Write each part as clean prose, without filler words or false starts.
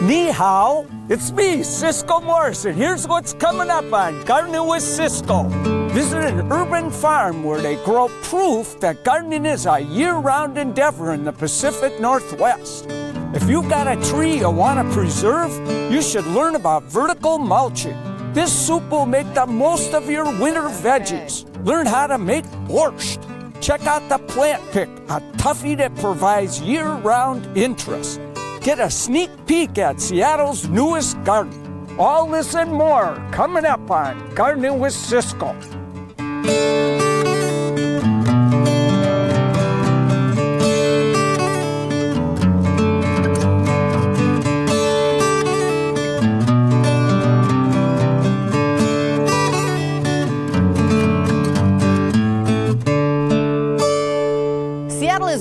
Ni hao, it's me, Ciscoe Morris, and here's what's coming up on Gardening with Ciscoe. Visit an urban farm where they grow proof that gardening is a year-round endeavor in the Pacific Northwest. If you've got a tree you want to preserve, you should learn about vertical mulching. This soup will make the most of your winter veggies. Learn how to make borscht. Check out the Plant Pick, a toughie that provides year-round interest. Get a sneak peek at Seattle's newest garden. All this and more coming up on Gardening with Ciscoe.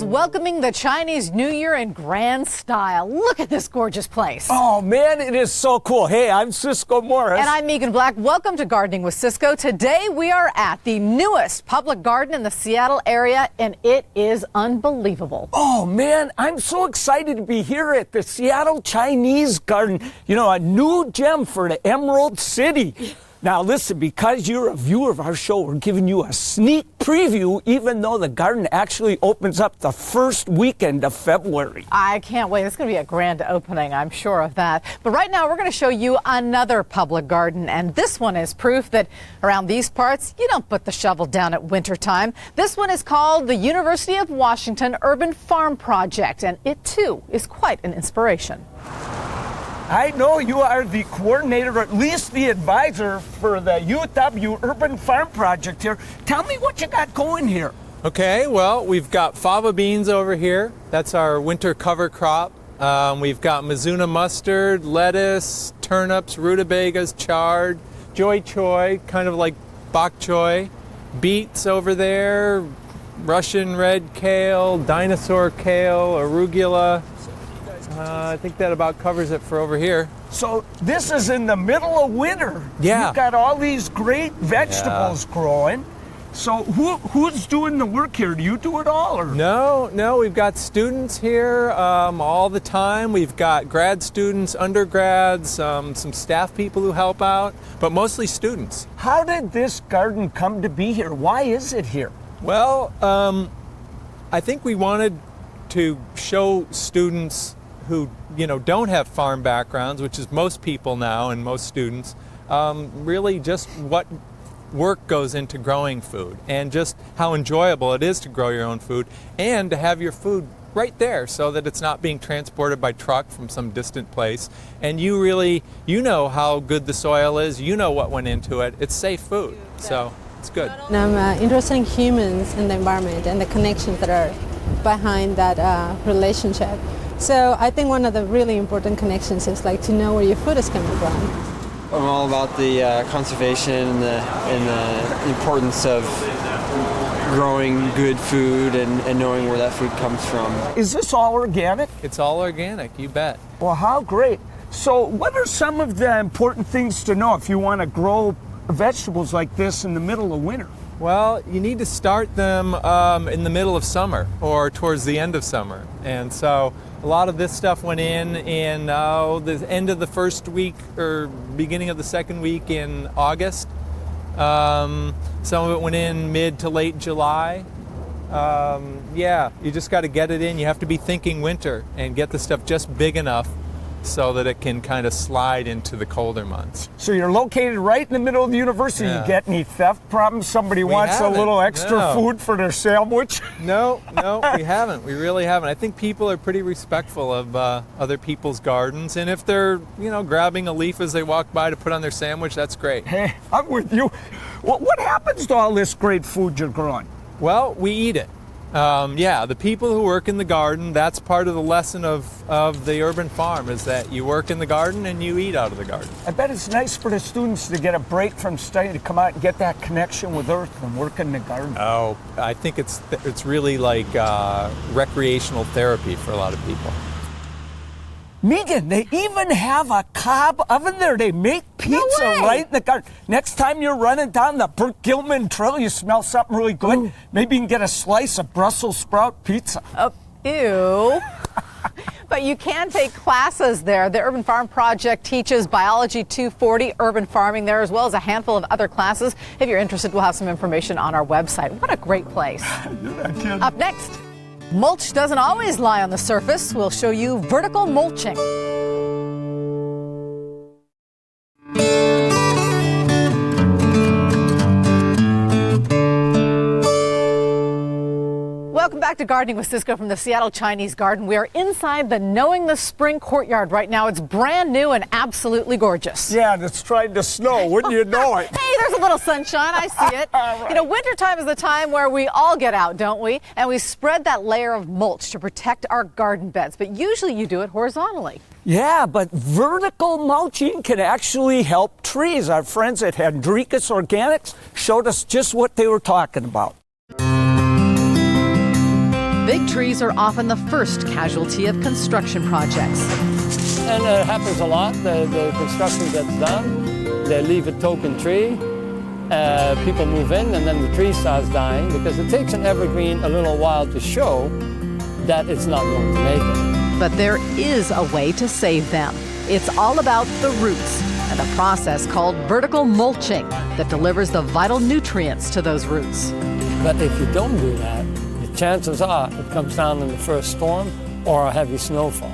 Welcoming the Chinese New Year in grand style. Look at this gorgeous place. Oh man, it is so cool. Hey, I'm Ciscoe Morris. And I'm Megan Black. Welcome to Gardening with Ciscoe. Today we are at the newest public garden in the Seattle area, and it is unbelievable. Oh man, I'm so excited to be here at the Seattle Chinese Garden. You know, a new gem for the Emerald City. Now listen, because you're a viewer of our show, we're giving you a sneak preview, even though the garden actually opens up the first weekend of February. I can't wait. It's going to be a grand opening, I'm sure of that. But right now, we're going to show you another public garden, and this one is proof that around these parts, you don't put the shovel down at wintertime. This one is called the University of Washington Urban Farm Project, and it too is quite an inspiration. I know you are the coordinator, or at least the advisor for the UW Urban Farm Project here. Tell me what you got going here. Okay, well, we've got fava beans over here. That's our winter cover crop. We've got Mizuna mustard, lettuce, turnips, rutabagas, chard, joy choy, kind of like bok choy, beets over there, Russian red kale, dinosaur kale, arugula. I think that about covers it for over here. So this is in the middle of winter. Yeah. You've got all these great vegetables growing. So who's doing the work here? Do you do it all? Or? No, we've got students here all the time. We've got grad students, undergrads, some staff people who help out, but mostly students. How did this garden come to be here? Why is it here? Well, I think we wanted to show students who don't have farm backgrounds, which is most people now and most students, really just what work goes into growing food and just how enjoyable it is to grow your own food and to have your food right there so that it's not being transported by truck from some distant place. And you know how good the soil is, you know what went into it. It's safe food, so it's good. And I'm interested in humans and the environment and the connections that are behind that relationship. So I think one of the really important connections is like to know where your food is coming from. I'm all about the conservation and the importance of growing good food and knowing where that food comes from. Is this all organic? It's all organic, you bet. Well, how great. So what are some of the important things to know if you want to grow vegetables like this in the middle of winter? Well, you need to start them in the middle of summer or towards the end of summer. And so a lot of this stuff went in the end of the first week or beginning of the second week in August. Some of it went in mid to late July. You just got to get it in. You have to be thinking winter and get the stuff just big enough so that it can kind of slide into the colder months. So you're located right in the middle of the university. Yeah. You get any theft problems? Somebody wants a little extra food for their sandwich? No, we haven't. We really haven't. I think people are pretty respectful of other people's gardens, and if they're, grabbing a leaf as they walk by to put on their sandwich, that's great. Hey, I'm with you. What happens to all this great food you're growing? Well, we eat it. The people who work in the garden, that's part of the lesson of the urban farm, is that you work in the garden and you eat out of the garden. I bet it's nice for the students to get a break from study, to come out and get that connection with earth and work in the garden. Oh, I think it's really like recreational therapy for a lot of people. Megan, they even have a cob oven there. They make pizza right in the garden. Next time you're running down the Burt Gilman Trail, you smell something really good, maybe you can get a slice of Brussels sprout pizza. Oh, ew. But you can take classes there. The Urban Farm Project teaches Biology 240, urban farming there, as well as a handful of other classes. If you're interested, we'll have some information on our website. What a great place. Up next, mulch doesn't always lie on the surface. We'll show you vertical mulching. Welcome back to Gardening with Ciscoe from the Seattle Chinese Garden. We are inside the Knowing the Spring courtyard right now. It's brand new and absolutely gorgeous. Yeah, and it's trying to snow. Wouldn't you know it? Hey, there's a little sunshine. I see it. Right. You know, wintertime is the time where we all get out, don't we? And we spread that layer of mulch to protect our garden beds. But usually you do it horizontally. Yeah, but vertical mulching can actually help trees. Our friends at Hendrikus Organics showed us just what they were talking about. Big trees are often the first casualty of construction projects. And it happens a lot. The construction gets done, they leave a token tree, people move in, and then the tree starts dying because it takes an evergreen a little while to show that it's not going to make it. But there is a way to save them. It's all about the roots and a process called vertical mulching that delivers the vital nutrients to those roots. But if you don't do that, the chances are it comes down in the first storm or a heavy snowfall.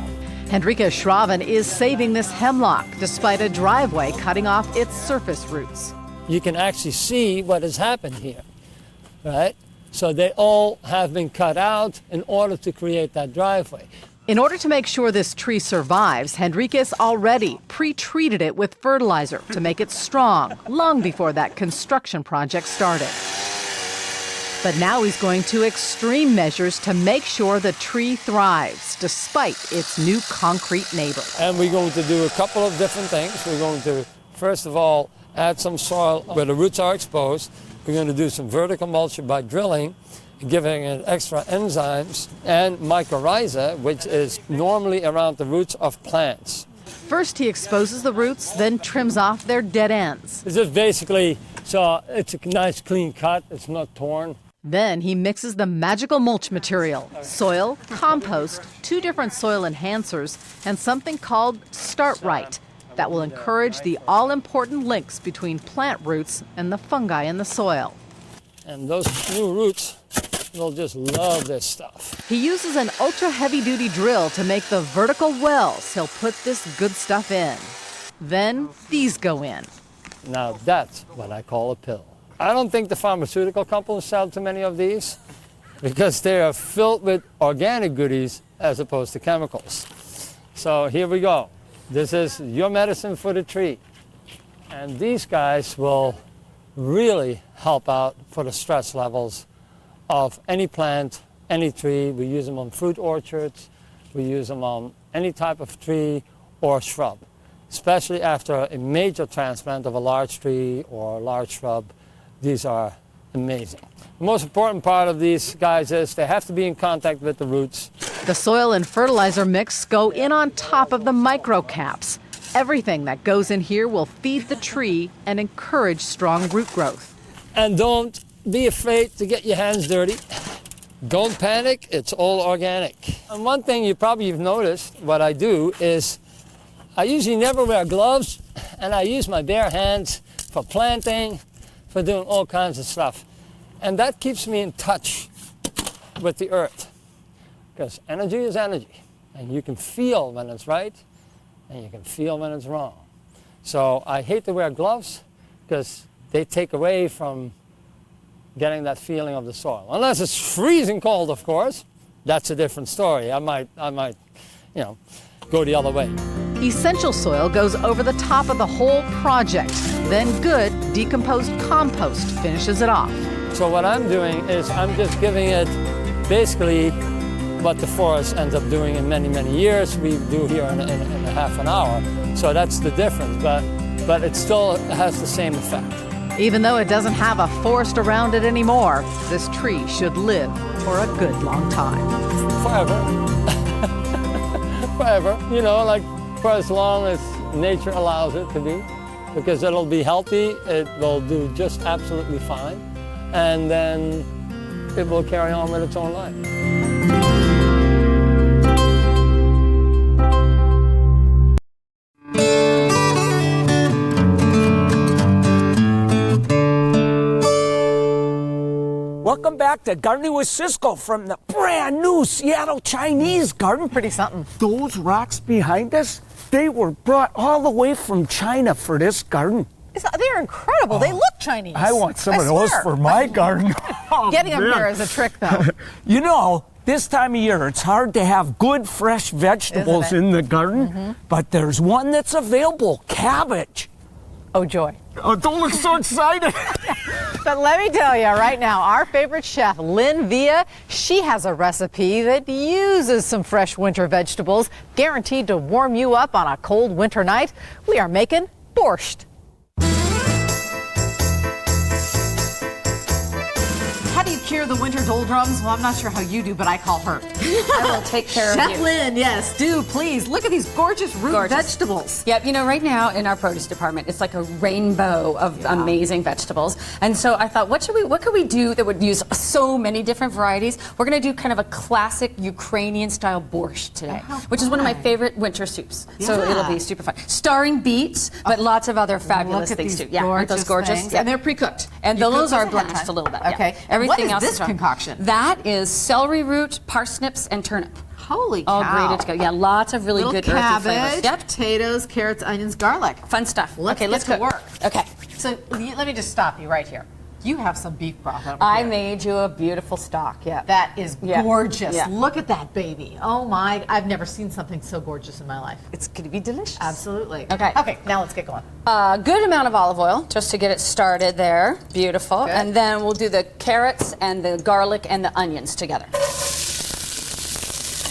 Hendrika Schraven is saving this hemlock despite a driveway cutting off its surface roots. You can actually see what has happened here, right? So they all have been cut out in order to create that driveway. In order to make sure this tree survives, Hendrikus already pre-treated it with fertilizer to make it strong long before that construction project started. But now he's going to extreme measures to make sure the tree thrives despite its new concrete neighbor. And we're going to do a couple of different things. We're going to, first of all, add some soil where the roots are exposed. We're going to do some vertical mulching by drilling, giving it extra enzymes and mycorrhiza, which is normally around the roots of plants. First, he exposes the roots, then trims off their dead ends. It's just basically, so it's a nice clean cut, it's not torn. Then he mixes the magical mulch material, soil, compost, 2 different soil enhancers, and something called Start Right that will encourage the all-important links between plant roots and the fungi in the soil. And those new roots will just love this stuff. He uses an ultra-heavy-duty drill to make the vertical wells he'll put this good stuff in. Then these go in. Now that's what I call a pill. I don't think the pharmaceutical companies sell too many of these because they are filled with organic goodies as opposed to chemicals. So here we go. This is your medicine for the tree. And these guys will really help out for the stress levels of any plant, any tree. We use them on fruit orchards. We use them on any type of tree or shrub, especially after a major transplant of a large tree or a large shrub. These are amazing. The most important part of these guys is they have to be in contact with the roots. The soil and fertilizer mix go in on top of the microcaps. Everything that goes in here will feed the tree and encourage strong root growth. And don't be afraid to get your hands dirty. Don't panic, it's all organic. And one thing you probably have noticed, what I do is I usually never wear gloves, and I use my bare hands for planting, for doing all kinds of stuff. And that keeps me in touch with the earth. Because energy is energy. And you can feel when it's right, and you can feel when it's wrong. So I hate to wear gloves because they take away from getting that feeling of the soil. Unless it's freezing cold, of course. That's a different story. I might, go the other way. Essential soil goes over the top of the whole project. Then good decomposed compost finishes it off. So what I'm doing is I'm just giving it basically what the forest ends up doing in many, many years. We do here in a half an hour. So that's the difference, but it still has the same effect. Even though it doesn't have a forest around it anymore, this tree should live for a good long time. Forever. Forever, like for as long as nature allows it to be, because it'll be healthy, it will do just absolutely fine, and then it will carry on with its own life. back to Gardening with Ciscoe from the brand new Seattle Chinese garden. Pretty something. Those rocks behind us, they were brought all the way from China for this garden. They're incredible. They look Chinese. I want some of those swear. for my garden. Oh, Getting them man. here is a trick, though. You know, this time of year, it's hard to have good fresh vegetables Isn't it? in the garden, but there's one that's available, cabbage. Oh, joy. Oh, don't look so excited. But let me tell you right now, our favorite chef, Lynn Villa, she has a recipe that uses some fresh winter vegetables, guaranteed to warm you up on a cold winter night. We are making borscht. How do you cure the winter doldrums? Well, I'm not sure how you do, but I call her. I will take care of you. Chef Lynn, yes, do please. Look at these gorgeous root vegetables. Yep, you know, right now in our produce department, it's like a rainbow of amazing vegetables. And so I thought, what could we do that would use so many different varieties? We're going to do kind of a classic Ukrainian style borscht today, which is one of my favorite winter soups. So it'll be super fun. Starring beets, but lots of other fabulous things too. Yeah, aren't those gorgeous? Things. And they're pre-cooked. And those are blanched a little bit. Okay. Yeah. Everything what is else this is raw. concoction? That is celery root, parsnips, and turnip. Holy cow. All grated together. Yeah, lots of really Little good earthy flavors. cabbage, Yep. potatoes, carrots, onions, garlic. Fun stuff. Let's let's get to go. work. Okay. So let me just stop you right here. You have some beef broth over I here. made you a beautiful stock. Yeah. That is Yeah. gorgeous. Yeah. Look at that baby. Oh my, I've never seen something so gorgeous in my life. It's going to be delicious. Absolutely. Okay. Okay, now let's get going. A good amount of olive oil just to get it started there. Beautiful. Good. And then we'll do the carrots and the garlic and the onions together.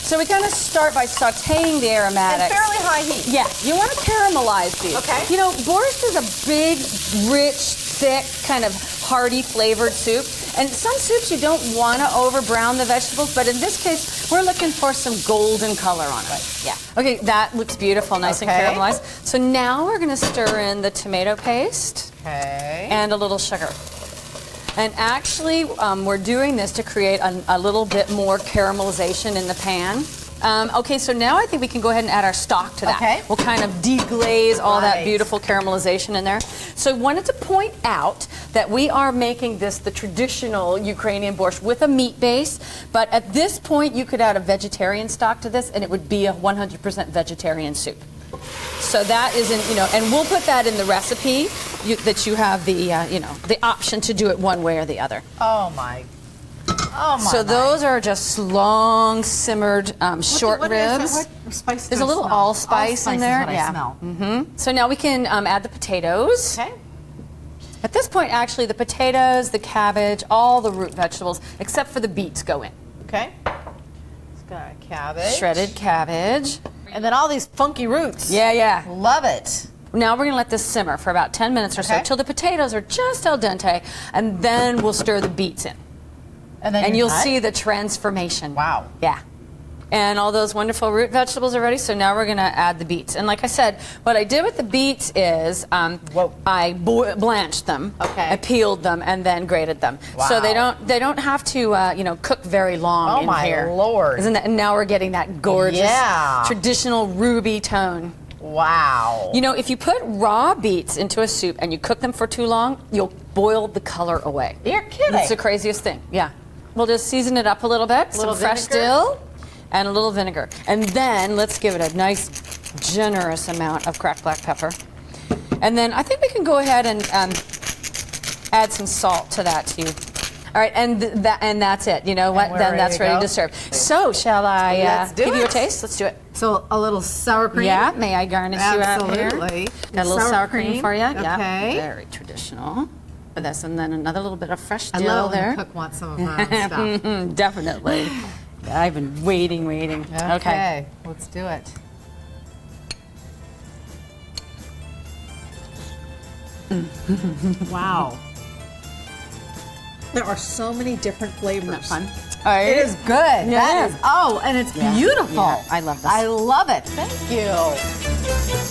So we kind of start by sautéing the aromatics. And fairly high heat. Yeah, you want to caramelize these. Okay. You know, borscht is a big, rich, thick, kind of hearty flavored soup. And some soups you don't want to over brown the vegetables, but in this case, we're looking for some golden color on it. Right. Yeah. Okay, that looks beautiful, nice and caramelized. So now we're going to stir in the tomato paste. Okay. And a little sugar. And actually, we're doing this to create a little bit more caramelization in the pan. Okay, so now I think we can go ahead and add our stock to that. Okay. We'll kind of deglaze all that Right. beautiful caramelization in there. So I wanted to point out that we are making this the traditional Ukrainian borscht with a meat base, but at this point you could add a vegetarian stock to this and it would be a 100% vegetarian soup. So that isn't, you know, and we'll put that in the recipe that you have the, you know, the option to do it one way or the other. Oh my. Oh my. So those are just long simmered short what ribs. Is it? What spice do There's I a little smell? allspice in there. Is what I smell. So now we can add the potatoes. Okay. At this point, actually, the potatoes, the cabbage, all the root vegetables, except for the beets, go in. Okay. It's got a cabbage. Shredded cabbage. And then all these funky roots. Yeah, yeah. Love it. Now we're going to let this simmer for about 10 minutes or so Okay. till the potatoes are just al dente, and then we'll stir the beets in. And then And you're you'll done? see the transformation. Wow. Yeah. And all those wonderful root vegetables are ready, so now we're going to add the beets. And like I said, what I did with the beets is I blanched them, Okay. I peeled them, and then grated them. So they don't have to you know, cook very long Oh in my here. Lord. Isn't that? And now we're getting that gorgeous Yeah. traditional ruby tone. Wow. You know, if you put raw beets into a soup and you cook them for too long, you'll boil the color away. You're kidding. It's the craziest thing. Yeah. We'll just season it up a little bit. Little some fresh vinegar? dill and a little vinegar. And then let's give it a nice, generous amount of cracked black pepper. And then I think we can go ahead and add some salt to that too. All right, and that's it. You know what? we're Then ready that's to ready go? to serve. So shall I Let's do give you a it. taste? Let's do it. So a little sour cream. Yeah, may I garnish you out here? Absolutely. Got a little sour cream for you. Okay. Yeah, very traditional. For this, and then another little bit of fresh I dill love when there. the cook wants some of her own stuff. Definitely. I've been waiting. Okay, let's do it. Wow. There are so many different flavors. Isn't that fun? All right. It is good. Yeah. That is, oh, and it's Yeah. beautiful. Yeah, I love this. I love it. Thank you.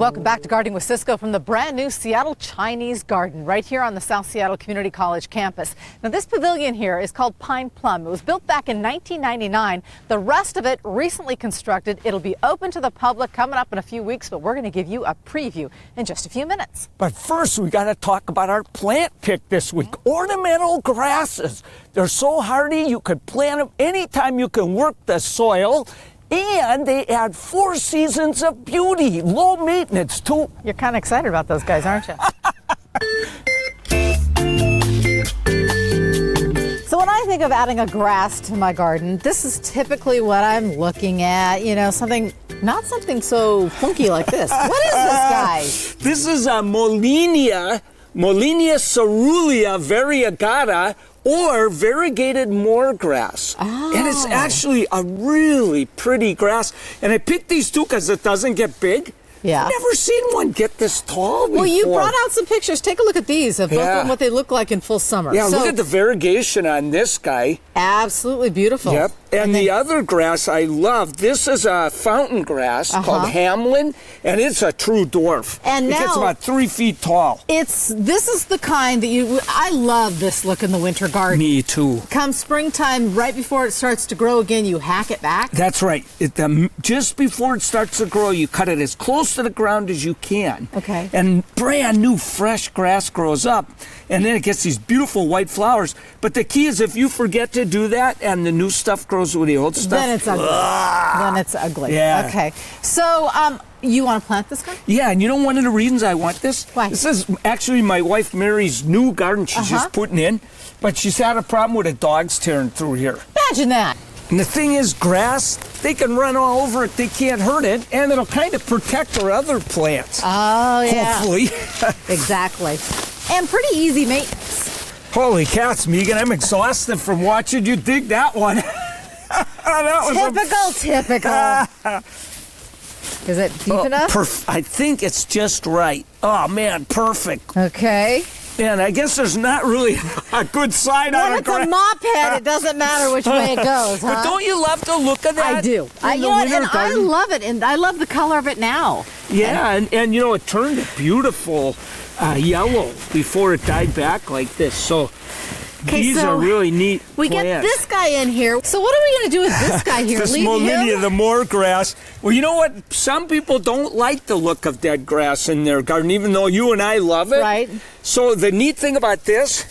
Welcome back to Gardening with Ciscoe from the brand new Seattle Chinese Garden right here on the South Seattle Community College campus. Now this pavilion here is called Pine Plum. It was built back in 1999. The rest of it recently constructed. It'll be open to the public coming up in a few weeks, but we're going to give you a preview in just a few minutes. But first, we got to talk about our plant pick this week. Ornamental grasses. They're so hardy, you could plant them anytime you can work the soil. And they add 4 seasons of beauty, low maintenance too. You're kind of excited about those guys, aren't you? So when I think of adding a grass to my garden, this is typically what I'm looking at. You know, not something so funky like this. What is this guy? This is a Molinia cerulean variegata, or variegated moorgrass. Oh. And it's actually a really pretty grass. And I picked these two because it doesn't get big. Yeah. I've never seen one get this tall before. Well, you brought out some pictures. Take a look at these of both of them, what they look like in full summer. Yeah, look at the variegation on this guy. Absolutely beautiful. Yep. And the other grass I love, this is a fountain grass called Hamlin, and it's a true dwarf. And it gets about 3 feet tall. This is the kind that I love this look in the winter garden. Me too. Come springtime, right before it starts to grow again, you hack it back. That's right. Just before it starts to grow, you cut it as close to the ground as you can. Okay. And brand new fresh grass grows up, and then it gets these beautiful white flowers. But the key is if you forget to do that and the new stuff grows with the old stuff, then it's ugly. Then it's ugly. Yeah. Okay. So you want to plant this guy? Yeah, and you know one of the reasons I want this? Why? This is actually my wife Mary's new garden she's just putting in, but she's had a problem with the dogs tearing through here. Imagine that. And the thing is, grass, they can run all over it, they can't hurt it, and it'll kind of protect our other plants. Oh, yeah. Hopefully. Exactly. And pretty easy maintenance. Holy cats, Megan, I'm exhausted from watching you dig that one. Typical. Is it deep enough? I think it's just right. Oh, man, perfect. Okay. And I guess there's not really a good sign on When it's a mop head, it doesn't matter which way it goes, huh? But don't you love to look at that? I do. I love it, and I love the color of it now. Yeah, and you know, it turned a beautiful yellow before it died back like this. So these are really neat We plants. get this guy in here. So what are we going to do with this guy here? This Leave Molinia, him? the moorgrass. Well, you know what? Some people don't like the look of dead grass in their garden, even though you and I love it. Right. So the neat thing about this,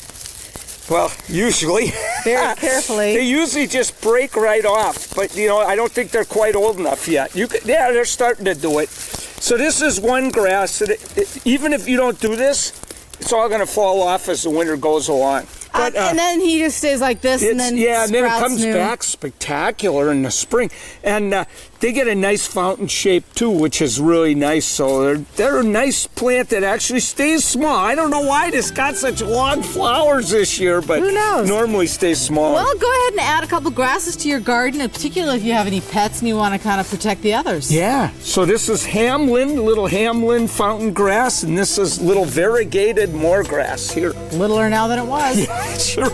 well, usually, Very carefully. they usually just break right off. But, you know, I don't think they're quite old enough yet. Yeah, they're starting to do it. So this is one grass that even if you don't do this, it's all going to fall off as the winter goes along. But, and then he just stays like this, and then and then it sprouts comes new. back spectacular in the spring, and they get a nice fountain shape too, which is really nice. So they're a nice plant that actually stays small. I don't know why this got such long flowers this year, but who knows? Normally stays small. Well, go ahead and add a couple grasses to your garden, particularly if you have any pets and you want to kind of protect the others. Yeah. So this is Hamlin, little Hamlin fountain grass, and this is little variegated moorgrass here. Littler now than it was. Yeah. Sure.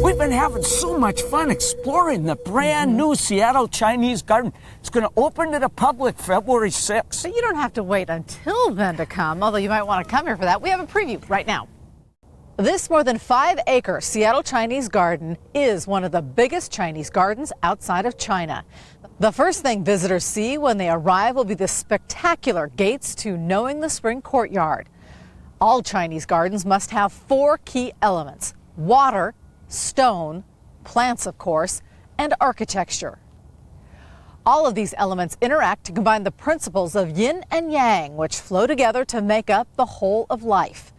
We've been having so much fun exploring the brand new Seattle Chinese Garden. It's going to open to the public February 6th. So you don't have to wait until then to come, although you might want to come here for that. We have a preview right now. This more than 5-acre Seattle Chinese Garden is one of the biggest Chinese gardens outside of China. The first thing visitors see when they arrive will be the spectacular gates to Knowing the Spring courtyard. All Chinese gardens must have 4 key elements: water, stone, plants of course, and architecture. All of these elements interact to combine the principles of yin and yang, which flow together to make up the whole of life.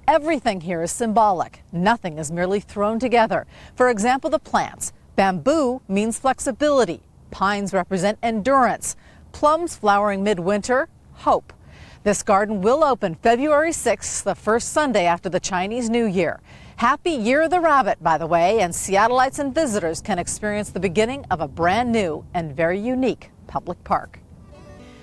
Everything here is symbolic. Nothing is merely thrown together. For example, the plants. Bamboo means flexibility. Pines represent endurance. Plums flowering midwinter, hope. This garden will open February 6th, the first Sunday after the Chinese New Year. Happy Year of the Rabbit, by the way, and Seattleites and visitors can experience the beginning of a brand new and very unique public park.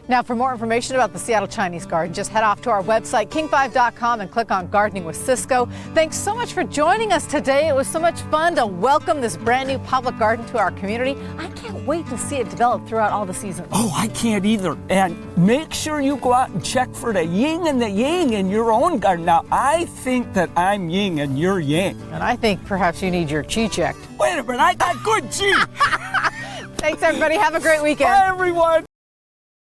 Now, for more information about the Seattle Chinese Garden, just head off to our website, king5.com, and click on Gardening with Ciscoe. Thanks so much for joining us today. It was so much fun to welcome this brand new public garden to our community. I can't wait to see it develop throughout all the seasons. Oh, I can't either. And make sure you go out and check for the yin and the yang in your own garden. Now, I think that I'm yin and you're yang. And I think perhaps you need your chi checked. Wait a minute, I got good chi. Thanks, everybody. Have a great weekend. Bye, everyone.